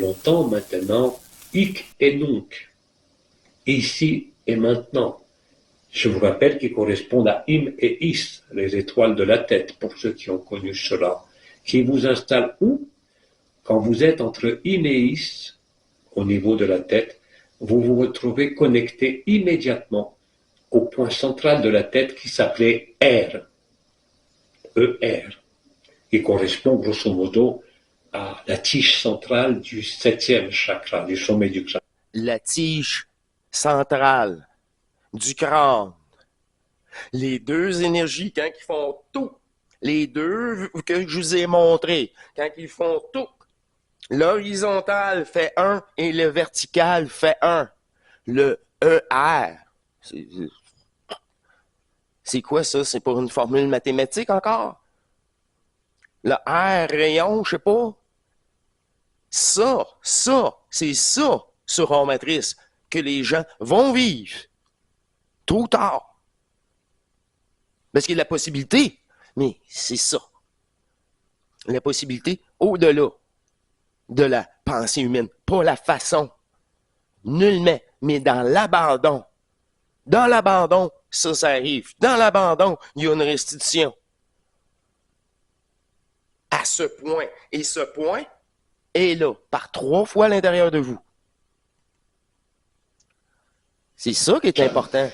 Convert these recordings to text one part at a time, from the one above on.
l'entend maintenant, hic et nunc, ici et maintenant. Je vous rappelle qu'ils correspondent à im et is, les étoiles de la tête, pour ceux qui ont connu cela, qui vous installent où? Quand vous êtes entre im et is, au niveau de la tête, vous vous retrouvez connecté immédiatement au point central de la tête qui s'appelait R, ER, qui correspond grosso modo à la tige centrale du 7e chakra, du sommet du crâne. La tige centrale du crâne. Les deux énergies, quand ils font tout, les deux que je vous ai montrés, quand ils font tout, l'horizontal fait 1 et le vertical fait 1. Le ER, c'est quoi ça? C'est pour une formule mathématique encore? Le R rayon, je sais pas. Ça, c'est ça, sur en matrice, que les gens vont vivre. Tôt ou tard. Parce qu'il y a la possibilité, mais c'est ça. La possibilité au-delà de la pensée humaine. Pas la façon. Nullement. Mais dans l'abandon. Dans l'abandon, ça arrive. Dans l'abandon, il y a une restitution. À ce point. Et ce point est là, par 3 fois à l'intérieur de vous. C'est ça qui est important.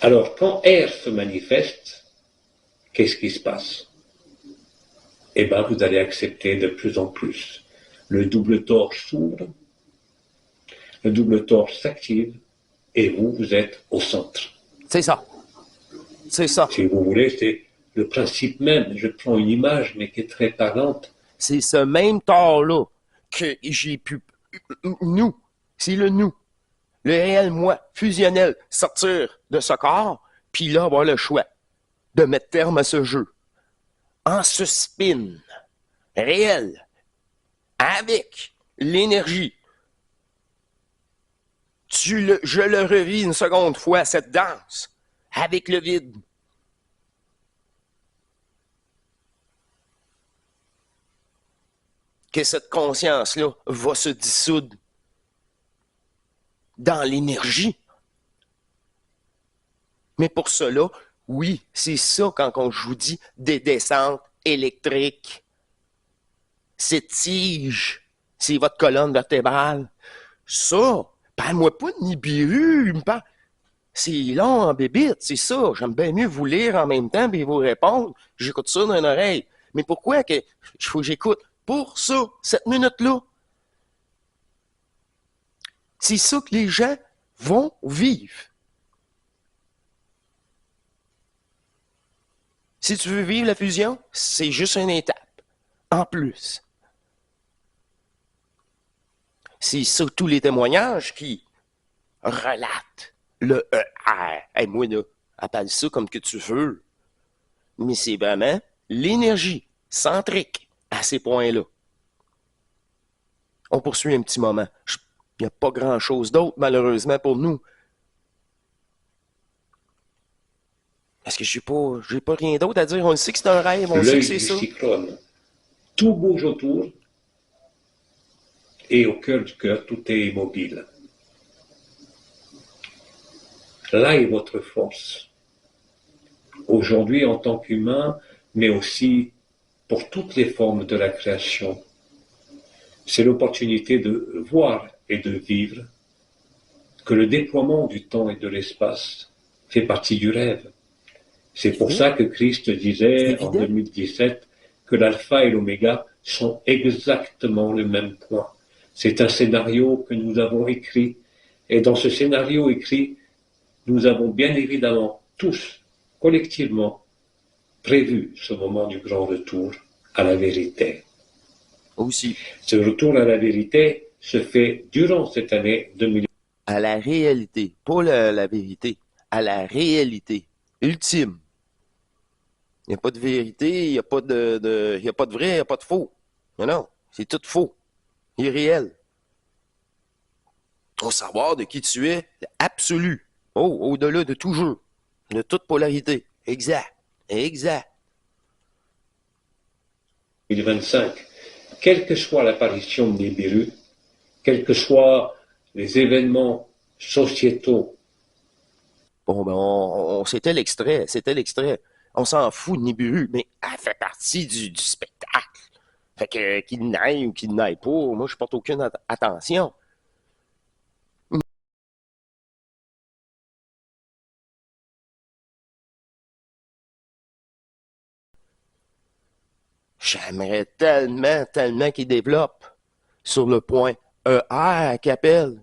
Alors, quand R se manifeste, qu'est-ce qui se passe? Eh bien, vous allez accepter de plus en plus. Le double torse s'ouvre, le double torse s'active, et vous êtes au centre. C'est ça. C'est ça. Si vous voulez, c'est le principe même. Je prends une image, mais qui est très parlante. C'est ce même tort-là que j'ai pu... Nous. C'est le nous. Le réel moi, fusionnel, sortir de ce corps, puis là, avoir le choix de mettre terme à ce jeu. En ce spin réel, avec l'énergie. Je le revis une seconde fois, cette danse, avec le vide. Que cette conscience-là va se dissoudre dans l'énergie. Mais pour cela, oui, c'est ça quand je vous dis des descentes électriques. Cette tige, c'est votre colonne vertébrale. Ça, parle-moi pas de Nibiru, c'est long en bébite, c'est ça. J'aime bien mieux vous lire en même temps et vous répondre. J'écoute ça d'une oreille. Mais pourquoi que faut que j'écoute? Pour ça, cette minute-là. C'est ça que les gens vont vivre. Si tu veux vivre la fusion, c'est juste une étape. En plus. C'est ça tous les témoignages qui relatent le ER. Hey, moi, là, appelle ça comme que tu veux. Mais c'est vraiment l'énergie centrique à ces points-là. On poursuit un petit moment. Il n'y a pas grand-chose d'autre, malheureusement, pour nous. Parce que j'ai pas rien d'autre à dire. On sait que c'est un rêve, on sait que c'est ça. L'œil du cyclone. Tout bouge autour. Et au cœur du cœur, tout est immobile. Là est votre force. Aujourd'hui, en tant qu'humain, mais aussi pour toutes les formes de la création. C'est l'opportunité de voir et de vivre que le déploiement du temps et de l'espace fait partie du rêve. C'est pour ça que Christ disait en 2017 que l'alpha et l'oméga sont exactement le même point. C'est un scénario que nous avons écrit. Et dans ce scénario écrit, nous avons bien évidemment tous, collectivement, prévu ce moment du grand retour à la vérité. Aussi. Ce retour à la vérité se fait durant cette année 2020. À la réalité, pas la vérité, à la réalité ultime. Il n'y a pas de vérité, il n'y a pas il y a pas de vrai, il n'y a pas de faux. Non, c'est tout faux. Irréel. Au savoir de qui tu es, absolu. Oh, au-delà de tout jeu, de toute polarité. Exact. 2025, quelle que soit l'apparition des Nibiru, quels que soient les événements sociétaux. Bon, ben, c'était l'extrait, c'était l'extrait. On s'en fout de Nibiru, mais elle fait partie du spectacle. Fait que qu'il n'aille ou qu'il n'aille pas, moi, je porte aucune attention. J'aimerais tellement, tellement qu'il développe sur le point ER qu'appelle.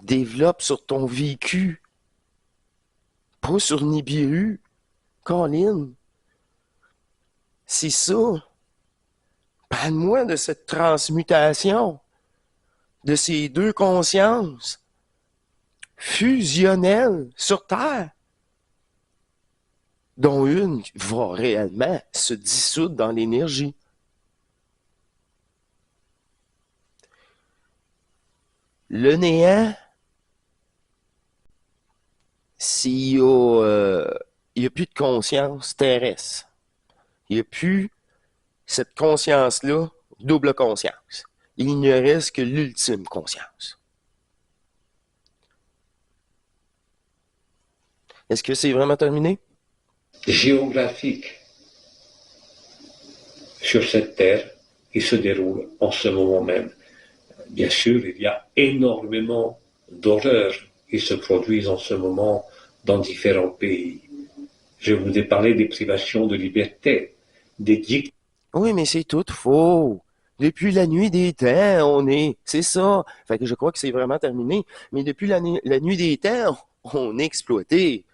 Développe sur ton vécu, pas sur Nibiru. Colin, c'est ça. Parle-moi de cette transmutation, de ces deux consciences fusionnelles sur Terre, dont une va réellement se dissoudre dans l'énergie. Le néant, s'il y a, il n'y a plus de conscience terrestre, il n'y a plus cette conscience-là, double conscience. Il ne reste que l'ultime conscience. Est-ce que c'est vraiment terminé? Géographique sur cette terre qui se déroule en ce moment même. Bien sûr, il y a énormément d'horreurs qui se produisent en ce moment dans différents pays. Je vous ai parlé des privations de liberté, des dictatures. Oui, mais c'est tout faux. Depuis la nuit des temps, on est. C'est ça. Fait que je crois que c'est vraiment terminé. Mais depuis la nuit des temps, on est exploité.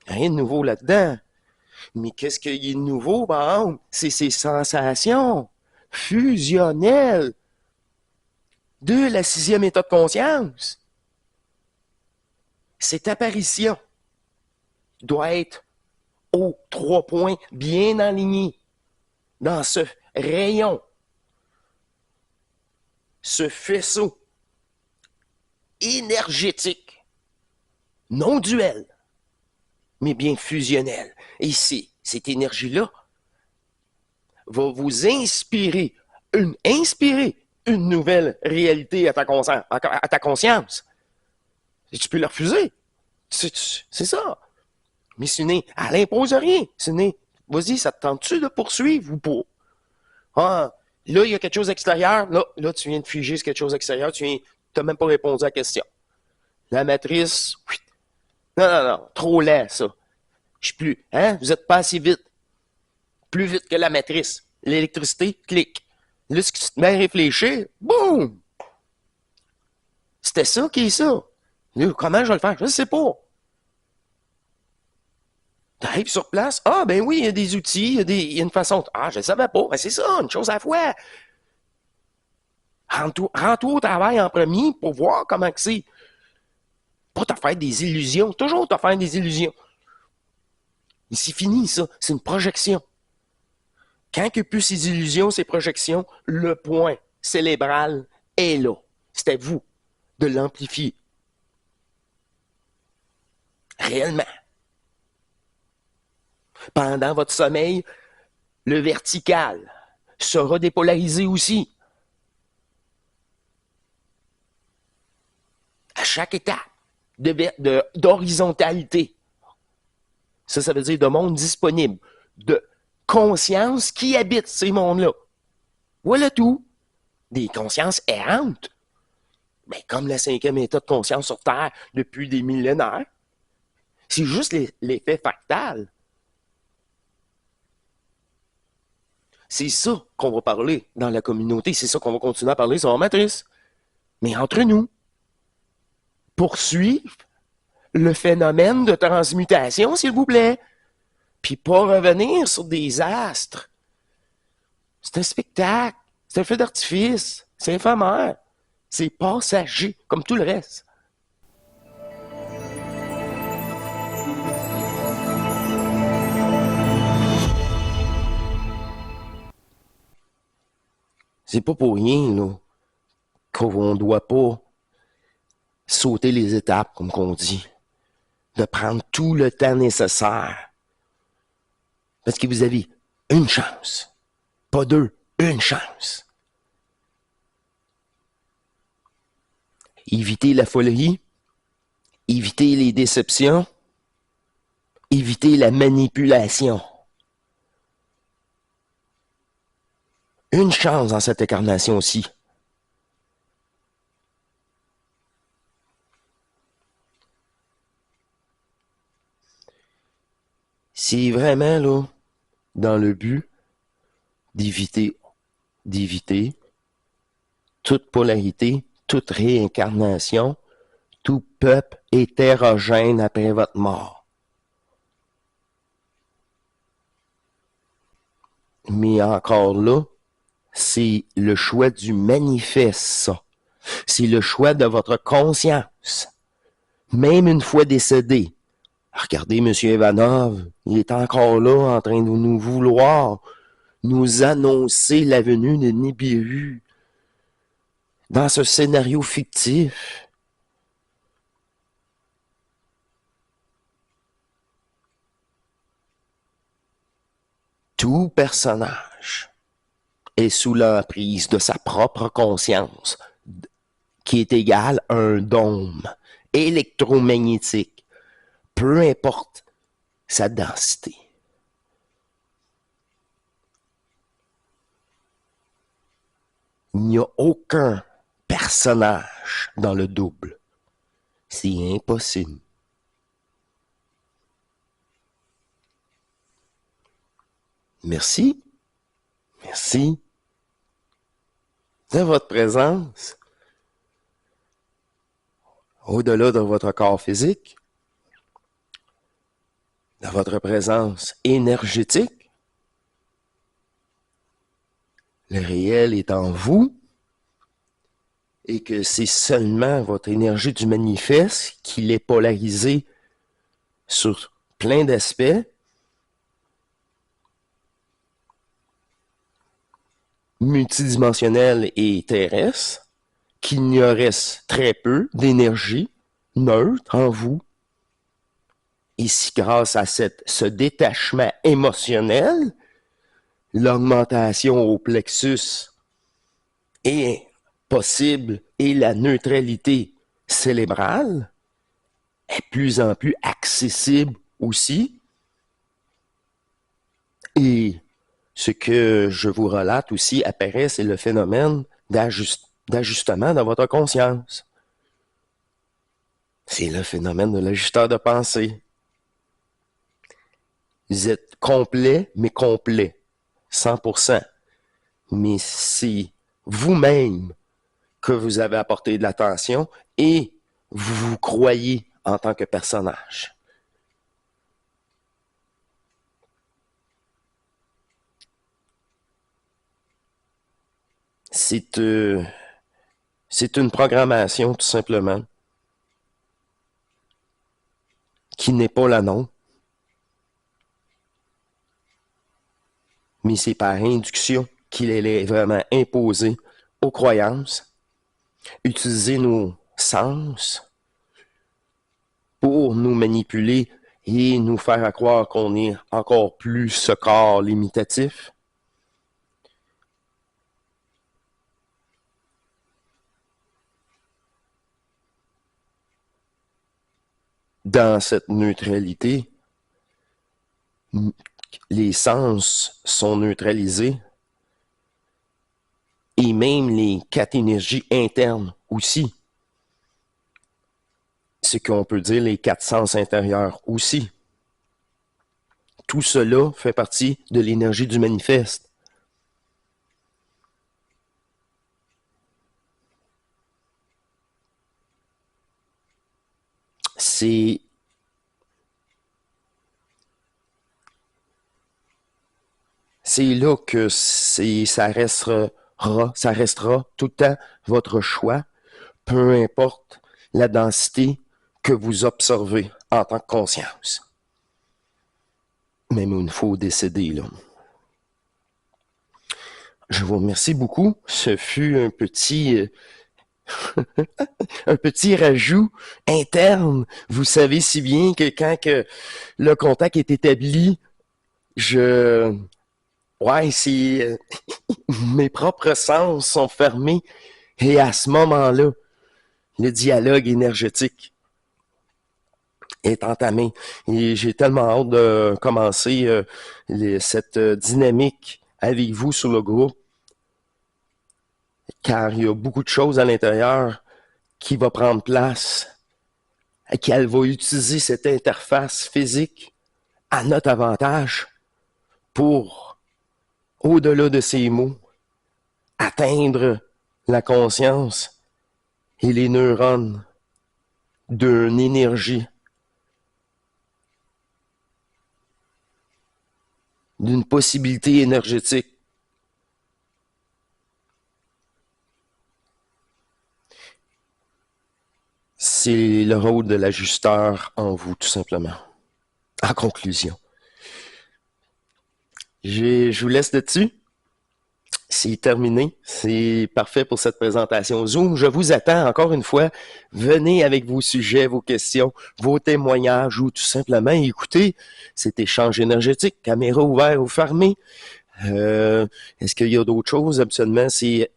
Rien de nouveau là-dedans. Mais qu'est-ce qu'il y a de nouveau, par exemple? C'est ces sensations fusionnelles de la sixième état de conscience. Cette apparition doit être aux 3 points bien alignés dans ce rayon, ce faisceau énergétique, non duel, mais bien fusionnel. Et cette énergie-là va vous inspirer une nouvelle réalité à ta conscience. Et tu peux la refuser. C'est ça. Mais ce n'est, elle n'impose rien. Ce n'est, vas-y, ça te tente-tu de poursuivre ou pas? Ah, là, il y a quelque chose d'extérieur. Là, tu viens de figer quelque chose d'extérieur. Tu n'as même pas répondu à la question. La matrice, oui. Non, trop laid, ça. Je suis plus, hein? Vous êtes pas assez vite. Plus vite que la matrice. L'électricité, clic. Là, ce que tu te mets à réfléchir, boum! C'était ça qui est ça. Là, comment je vais le faire? Je ne sais pas. Tu arrives sur place. Ah, ben oui, il y a des outils, il y a une façon. Ah, je ne savais pas. Ben, c'est ça, une chose à la fois. Rends-toi au travail en premier pour voir comment c'est. Pas te faire des illusions. Toujours te faire des illusions. Et c'est fini, ça. C'est une projection. Quand il n'y a plus ces illusions, ces projections, le point cérébral est là. C'est à vous de l'amplifier. Réellement. Pendant votre sommeil, le vertical sera dépolarisé aussi. À chaque étape d'horizontalité. Ça veut dire de monde disponible, de conscience qui habite ces mondes-là. Voilà tout. Des consciences errantes. Mais comme la cinquième état de conscience sur Terre depuis des millénaires, c'est juste l'effet fractal. C'est ça qu'on va parler dans la communauté. C'est ça qu'on va continuer à parler sur la matrice. Mais entre nous, poursuivre le phénomène de transmutation, s'il vous plaît. Puis pas revenir sur des astres. C'est un spectacle. C'est un feu d'artifice. C'est éphémère. C'est passager, comme tout le reste. C'est pas pour rien, là, qu'on ne doit pas sauter les étapes, comme qu'on dit. De prendre tout le temps nécessaire. Parce que vous avez une chance. Pas deux, Une chance. Évitez la folie, évitez les déceptions, évitez la manipulation. Une chance dans cette incarnation aussi. C'est vraiment, là, dans le but d'éviter toute polarité, toute réincarnation, tout peuple hétérogène après votre mort. Mais encore là, c'est le choix du manifeste, ça. C'est le choix de votre conscience. Même une fois décédé. Regardez, M. Ivanov, il est encore là en train de nous vouloir nous annoncer la venue de Nibiru dans ce scénario fictif. Tout personnage est sous l'emprise de sa propre conscience, qui est égale à un dôme électromagnétique, peu importe sa densité. Il n'y a aucun personnage dans le double. C'est impossible. Merci. Merci de votre présence. Au-delà de votre corps physique, de votre présence énergétique, le réel est en vous et que c'est seulement votre énergie du manifeste qui l'est polarisée sur plein d'aspects, multidimensionnel et terrestre, qu'il n'y aurait très peu d'énergie neutre en vous. Et si grâce à ce détachement émotionnel, l'augmentation au plexus est possible et la neutralité cérébrale est plus en plus accessible aussi. Et ce que je vous relate aussi apparaît, c'est le phénomène d'ajustement dans votre conscience. C'est le phénomène de l'ajusteur de pensée. Vous êtes complet, mais complet. 100%. Mais c'est vous-même que vous avez apporté de l'attention et vous vous croyez en tant que personnage. C'est une programmation, tout simplement, qui n'est pas la nôtre. Mais c'est par induction qu'il est vraiment imposé aux croyances. Utiliser nos sens pour nous manipuler et nous faire croire qu'on est encore plus ce corps limitatif. Dans cette neutralité, les sens sont neutralisés et même les 4 énergies internes aussi. Ce qu'on peut dire les 4 sens intérieurs aussi. Tout cela fait partie de l'énergie du manifeste. C'est là que ça restera tout le temps votre choix, peu importe la densité que vous observez en tant que conscience. Même une fois décédé, là. Je vous remercie beaucoup. Ce fut un petit un petit rajout interne. Vous savez si bien que quand que le contact est établi, je Ouais, c'est... mes propres sens sont fermés. Et à ce moment-là, le dialogue énergétique est entamé. Et j'ai tellement hâte de commencer cette dynamique avec vous sur le groupe, car il y a beaucoup de choses à l'intérieur qui va prendre place, et qu'elle va utiliser cette interface physique à notre avantage pour, au-delà de ces mots, atteindre la conscience et les neurones d'une énergie, d'une possibilité énergétique. C'est le rôle de l'ajusteur en vous, tout simplement. En conclusion, je vous laisse là-dessus. C'est terminé. C'est parfait pour cette présentation Zoom. Je vous attends encore une fois. Venez avec vos sujets, vos questions, vos témoignages ou tout simplement écoutez cet échange énergétique, caméra ouverte ou fermée. Est-ce qu'il y a d'autres choses? Absolument, c'est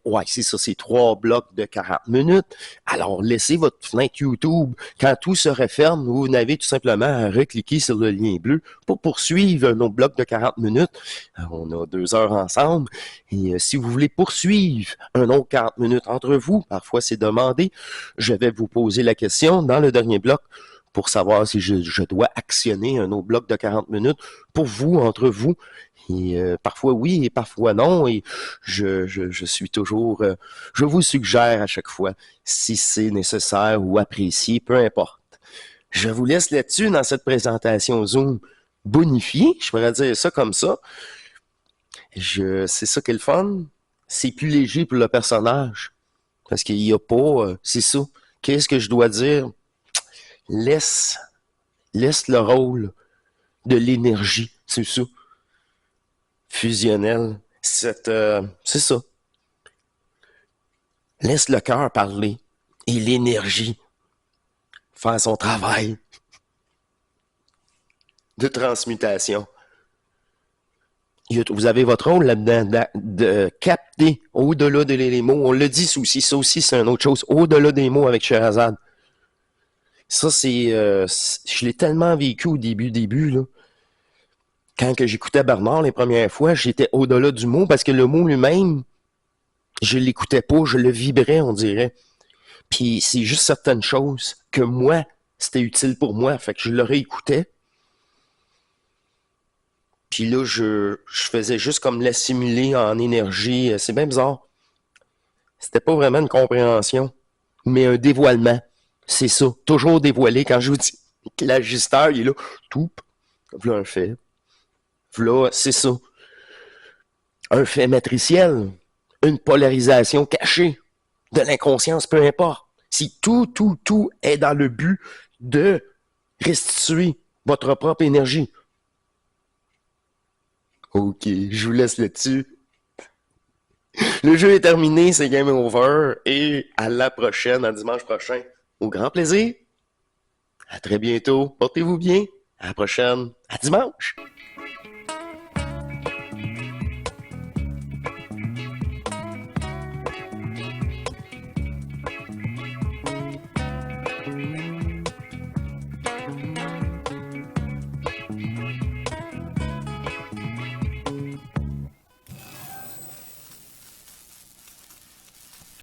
ça, c'est 3 blocs de 40 minutes. Alors, laissez votre fenêtre YouTube. Quand tout se referme, vous n'avez tout simplement à recliquer sur le lien bleu pour poursuivre nos blocs de 40 minutes. On a 2 heures ensemble. Et si vous voulez poursuivre un autre 40 minutes entre vous, parfois c'est demandé, je vais vous poser la question dans le dernier bloc pour savoir si je dois actionner un autre bloc de 40 minutes pour vous, entre vous. Et parfois oui et parfois non. Et je suis toujours... je vous suggère à chaque fois, si c'est nécessaire ou apprécié, peu importe. Je vous laisse là-dessus dans cette présentation Zoom bonifiée. Je pourrais dire ça comme ça. C'est ça qui est le fun. C'est plus léger pour le personnage. Parce qu'il n'y a pas... c'est ça. Qu'est-ce que je dois dire? Laisse le rôle de l'énergie. C'est ça. Fusionnel. C'est ça. Laisse le cœur parler et l'énergie faire son travail de transmutation. Vous avez votre rôle là-dedans de capter au-delà des mots. On le dit aussi, ça aussi c'est une autre chose, au-delà des mots avec Sherazade. Ça c'est, je l'ai tellement vécu au début là. Quand que j'écoutais Bernard les premières fois, j'étais au-delà du mot parce que le mot lui-même, je l'écoutais pas, je le vibrais, on dirait. Puis c'est juste certaines choses que moi, c'était utile pour moi, fait que je le réécoutais. Puis là, je faisais juste comme l'assimiler en énergie. C'est bien bizarre. C'était pas vraiment une compréhension, mais un dévoilement. C'est ça, toujours dévoilé. Quand je vous dis que l'ajusteur, il est là, tout, voilà un fait. Voilà, c'est ça. Un fait matriciel, une polarisation cachée de l'inconscience, peu importe. Si tout est dans le but de restituer votre propre énergie. Ok, je vous laisse là-dessus. Le jeu est terminé, c'est game over. Et à la prochaine, à dimanche prochain. Au grand plaisir. À très bientôt. Portez-vous bien. À la prochaine. À dimanche.